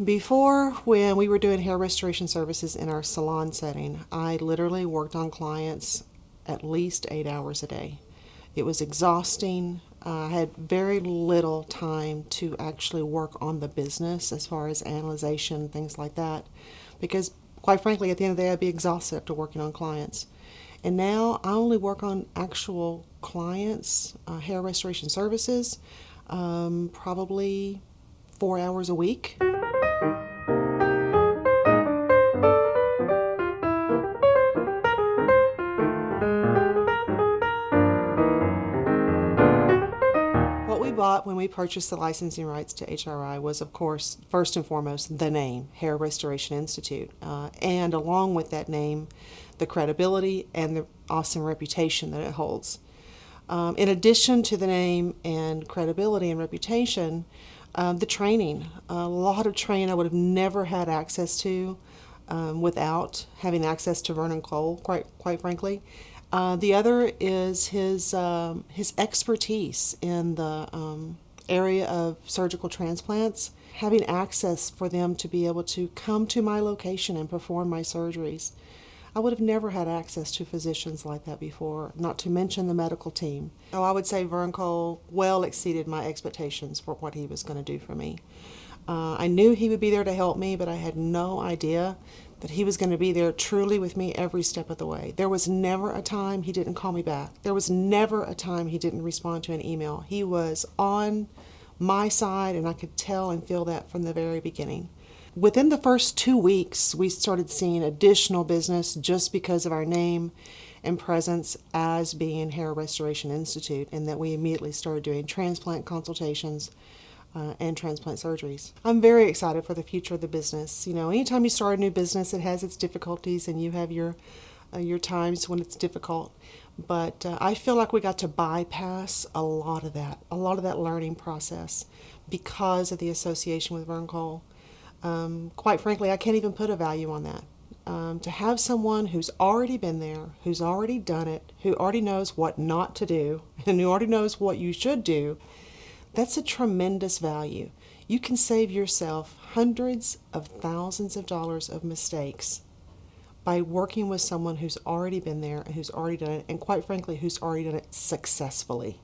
Before, when we were doing hair restoration services in our salon setting, I literally worked on clients at least 8 hours a day. It was exhausting. I had very little time to actually work on the business as far as analyzation, things like that, because quite frankly, at the end of the day, I'd be exhausted after working on clients. And now I only work on actual clients, hair restoration services, probably 4 hours a week. What we bought when we purchased the licensing rights to HRI was, of course, first and foremost, the name, Hair Restoration Institute, and along with that name, the credibility and the awesome reputation that it holds. In addition to the name and credibility and reputation, the training, a lot of training I would have never had access to without having access to Vern Cole, quite frankly. The other is his expertise in the area of surgical transplants, having access for them to be able to come to my location and perform my surgeries. I would have never had access to physicians like that before, not to mention the medical team. So I would say Vern Cole well exceeded my expectations for what he was going to do for me. I knew he would be there to help me, but I had no idea that he was going to be there truly with me every step of the way. There was never a time he didn't call me back. There was never a time he didn't respond to an email. He was on my side, and I could tell and feel that from the very beginning. Within the first 2 weeks, we started seeing additional business just because of our name and presence as being Hair Restoration Institute, and that we immediately started doing transplant consultations and transplant surgeries. I'm very excited for the future of the business. You know, anytime you start a new business, it has its difficulties, and you have your times when it's difficult. But I feel like we got to bypass a lot of that learning process because of the association with Vern Cole. Quite frankly, I can't even put a value on that. To have someone who's already been there, who's already done it, who already knows what not to do, and who already knows what you should do, that's a tremendous value. You can save yourself hundreds of thousands of dollars of mistakes by working with someone who's already been there and who's already done it, and quite frankly, who's already done it successfully.